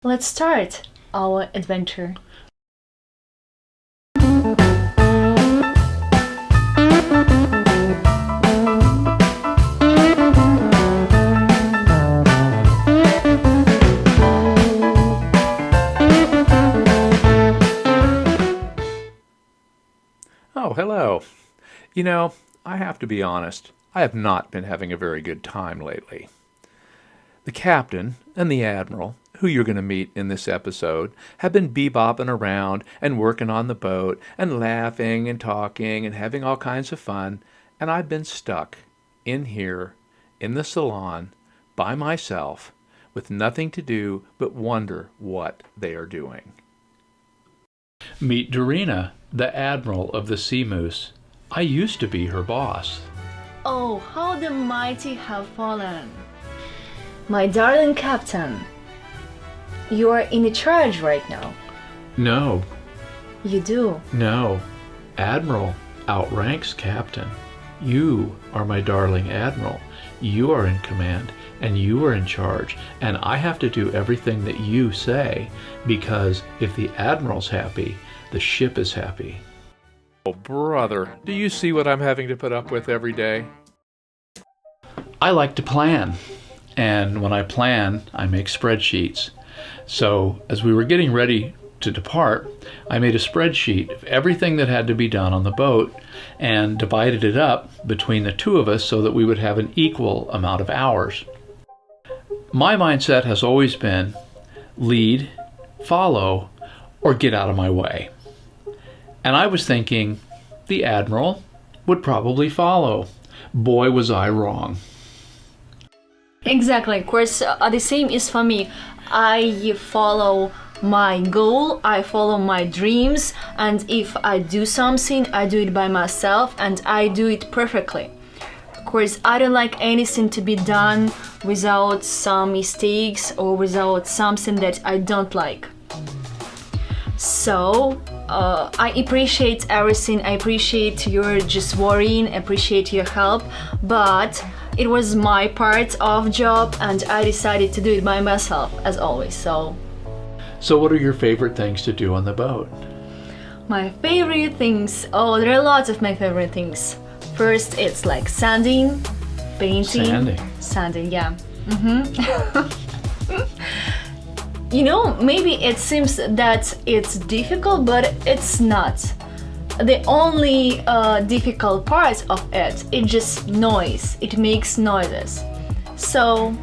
Let's start our adventure. Oh, hello. I have to be honest. I have not been having a very good time lately. The captain and the admiral, who you're going to meet in this episode, have been bebopping around and working on the boat and laughing and talking and having all kinds of fun, and I've been stuck in here in the salon by myself with nothing to do but wonder what they are doing. Meet Darina, the Admiral of the Sea Moose. I used to be her boss. Oh, how the mighty have fallen! My darling captain, you are in charge right now. No, You do. no. Admiral outranks Captain. You are my darling Admiral. You are in command, and you are in charge, and I have to do everything that you say, because if the Admiral's happy, the ship is happy. Oh, brother, do you see what I'm having to put up with every day? I like to plan, and when I plan, I make spreadsheets. So, as we were getting ready to depart, I made a spreadsheet of everything that had to be done on the boat and divided it up between the two of us so that we would have an equal amount of hours. My mindset has always been lead, follow, or get out of my way. And I was thinking the Admiral would probably follow. Boy, was I wrong. Exactly. Of course, the same is for me. I follow my goal, I follow my dreams, and if I do something, I do it by myself and I do it perfectly. Of course, I don't like anything to be done without some mistakes or without something that I don't like. So, I appreciate everything. I appreciate your just worrying, appreciate your help, but it was my part of job and I decided to do it by myself as always. So what are your favorite things to do on the boat? my favorite things, oh, there are lots of my favorite things. First, it's like sanding, painting. Sanding, yeah. Maybe it seems that it's difficult, but it's not. The only difficult part of it is just noise. It makes noises. So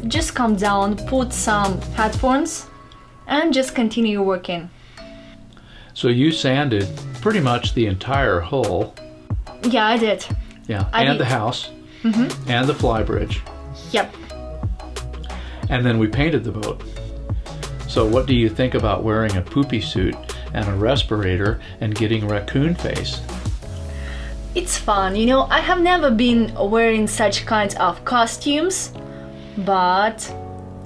just calm down, put some headphones, and just continue working. So you sanded pretty much the entire hull. Yeah, I did. Yeah, I and did. the house, and the flybridge, Yep. and then we painted the boat. So what do you think about wearing a poopy suit and a respirator and getting raccoon face? It's fun. I have never been wearing such kinds of costumes, but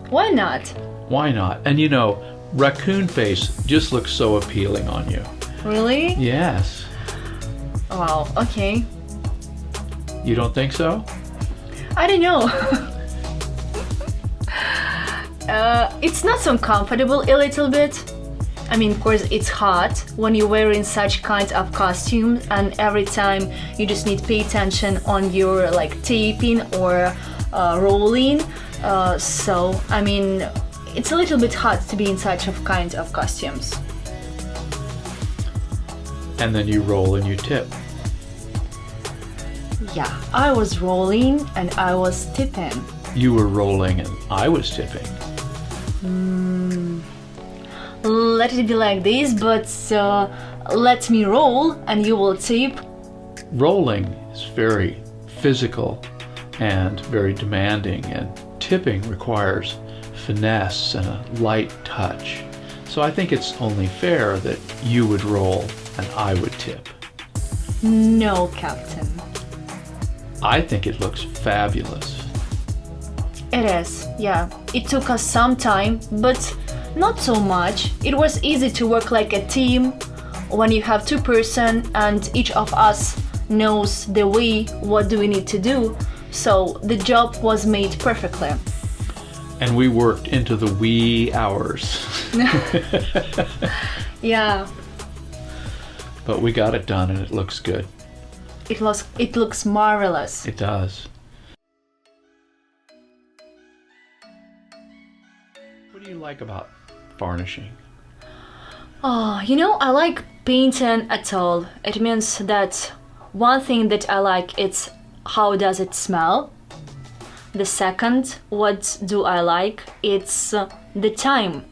why not? Why not? And raccoon face just looks so appealing on you. Really? Yes. Wow, okay. You don't think so? I don't know. It's not so comfortable a little bit. I mean, of course, it's hot when you're wearing such kind of costume, and every time you just need to pay attention on your taping or rolling. So, I mean, it's a little bit hot to be in such of kind of costumes. And then you roll and you tip. Yeah, I was rolling and I was tipping. You were rolling and I was tipping. Let it be like this, but let me roll and you will tip. Rolling is very physical and very demanding, and tipping requires finesse and a light touch. So I think it's only fair that you would roll and I would tip. No, Captain. I think it looks fabulous. It is, yeah. It took us some time, but not so much. It was easy to work like a team when you have two person and each of us knows the way what do we need to do. So the job was made perfectly. And we worked into the wee hours. Yeah. But we got it done and it looks good. It looks marvelous. It does. What do you like about varnishing? Oh, you know, I like painting at all. It means that one thing that I like, it's how does it smell. The second, what do I like, it's the time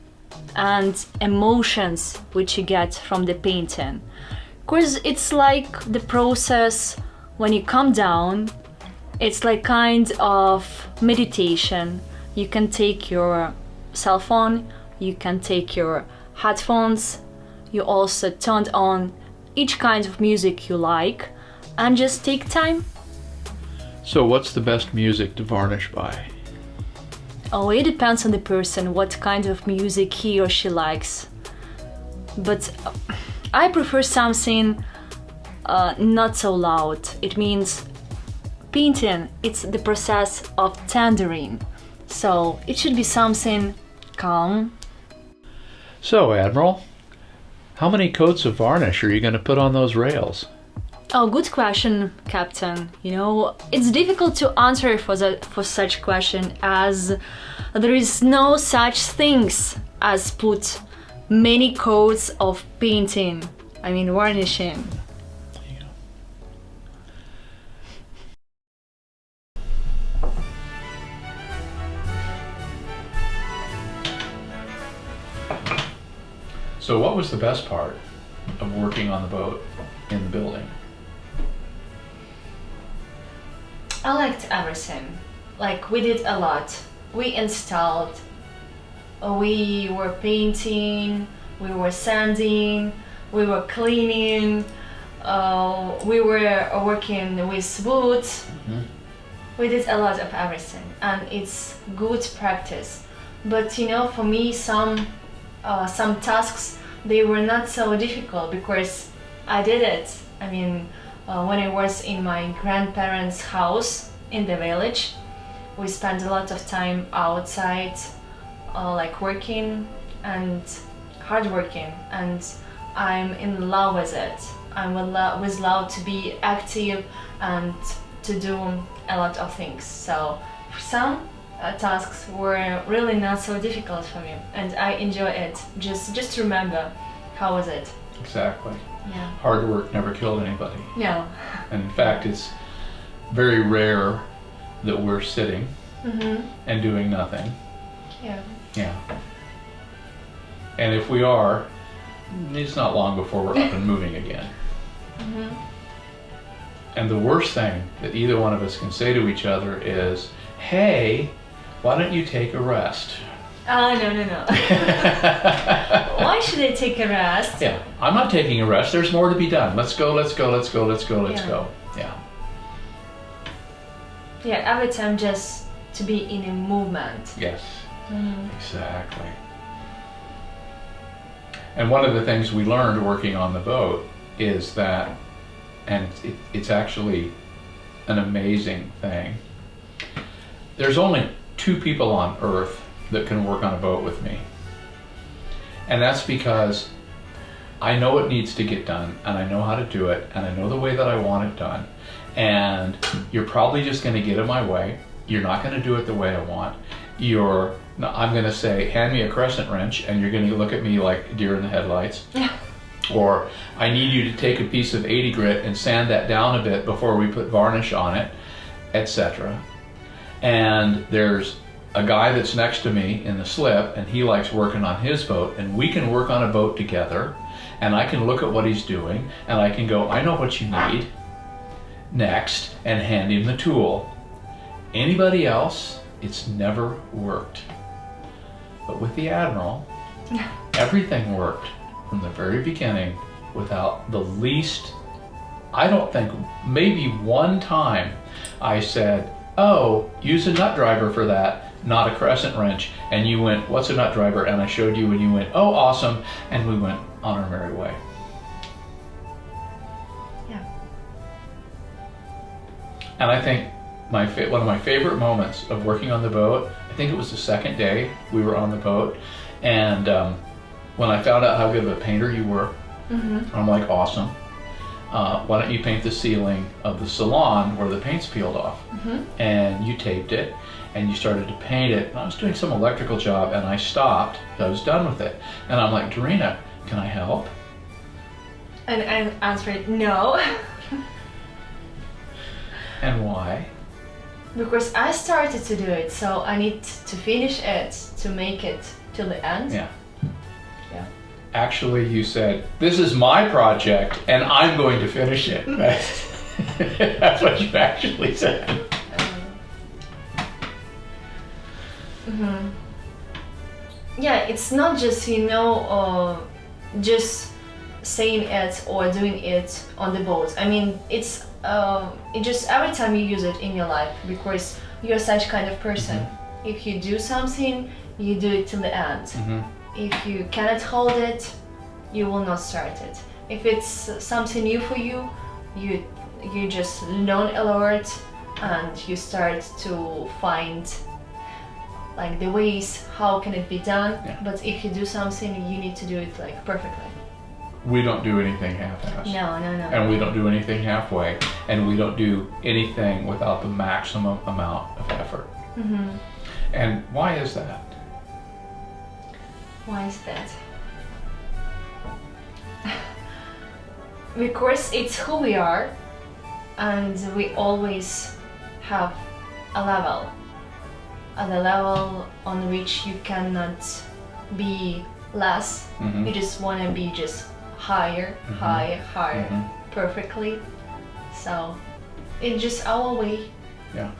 and emotions which you get from the painting. Of course, it's like the process when you come down, it's like kind of meditation. You can take your cell phone, you can take your headphones, you also turn on each kind of music you like and just take time. So what's the best music to varnish by? Oh, it depends on the person, what kind of music he or she likes. But I prefer something not so loud. It means painting, it's the process of tendering. So it should be something calm. So, Admiral, how many coats of varnish are you going to put on those rails? Oh, good question, Captain. You know, it's difficult to answer for such question, as there is no such things as put many coats of painting. I mean, varnishing. So what was the best part of working on the boat in the building? I liked everything. Like, we did a lot. We installed, we were painting, we were sanding, we were cleaning, we were working with wood. Mm-hmm. We did a lot of everything, and it's good practice. But you know, for me, some tasks, they were not so difficult because I did it. I mean, when I was in my grandparents' house in the village, we spent a lot of time outside, like working and hard working, and I'm in love with it. I'm with love to be active and to do a lot of things. So some tasks were really not so difficult for me, and I enjoy it. Just remember, how was it? Exactly. Yeah. Hard work never killed anybody. Yeah. And in fact, it's very rare that we're sitting and doing nothing. Yeah. Yeah. And if we are, it's not long before we're up and moving again. And the worst thing that either one of us can say to each other is, hey, why don't you take a rest? No. Why should I take a rest? Yeah, I'm not taking a rest. There's more to be done. Let's go. Yeah. Yeah, every time just to be in a movement. Yes, exactly. And one of the things we learned working on the boat is that, and it's actually an amazing thing, there's only 2 people on Earth that can work on a boat with me. And that's because I know it needs to get done, and I know how to do it, and I know the way that I want it done. And you're probably just going to get in my way. You're not going to do it the way I want. I'm going to say, hand me a crescent wrench, and you're going to look at me like deer in the headlights. Yeah. Or I need you to take a piece of 80 grit and sand that down a bit before we put varnish on it, etc. And there's a guy that's next to me in the slip, and he likes working on his boat, and we can work on a boat together, and I can look at what he's doing, and I can go, I know what you need next, and hand him the tool. Anybody else, it's never worked. But with the Admiral, everything worked from the very beginning without the least, I don't think, maybe one time I said, oh, use a nut driver for that, not a crescent wrench. And you went, what's a nut driver? And I showed you, and you went, oh, awesome. And we went on our merry way. Yeah. And I think one of my favorite moments of working on the boat, I think it was the second day we were on the boat, and when I found out how good of a painter you were, I'm like, awesome. Why don't you paint the ceiling of the salon where the paint's peeled off? And you taped it, and you started to paint it. And I was doing some electrical job, and I stopped. I was done with it. And I'm like, Darina, can I help? And I answered no. And why? Because I started to do it, so I need to finish it, to make it till the end. Yeah. Yeah. Actually, you said, this is my project, and I'm going to finish it. That's what you actually said. Yeah, it's not just, just saying it or doing it on the boat. I mean, it just every time you use it in your life, because you're such kind of person. If you do something, you do it till the end. If you cannot hold it, you will not start it. If it's something new for you, you just learn a lot, and you start to find like the ways how can it be done. Yeah. But if you do something, you need to do it like perfectly. We don't do anything half-assed. No. And we don't do anything halfway. And we don't do anything without the maximum amount of effort. And why is that? Why is that? Because it's who we are, and we always have a level on which you cannot be less. You just want to be just higher, higher, perfectly. So it's just our way. Yeah.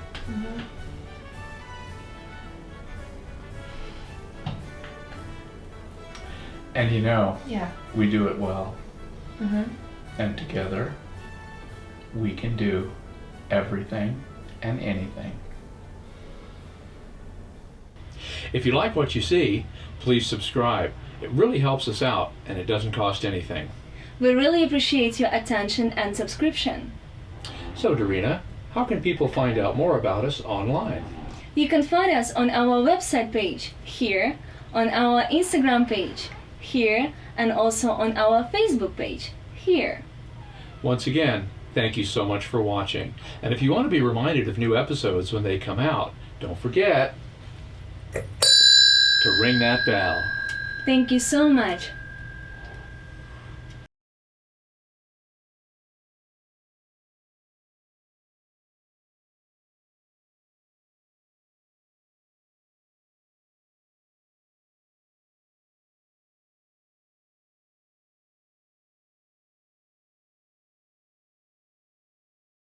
And Yeah. we do it well. And together, we can do everything and anything. If you like what you see, please subscribe. It really helps us out, and it doesn't cost anything. We really appreciate your attention and subscription. So, Darina, how can people find out more about us online? You can find us on our website page, here, on our Instagram page, here, and also on our Facebook page, here. Once again, thank you so much for watching. And if you want to be reminded of new episodes when they come out, don't forget to ring that bell. Thank you so much.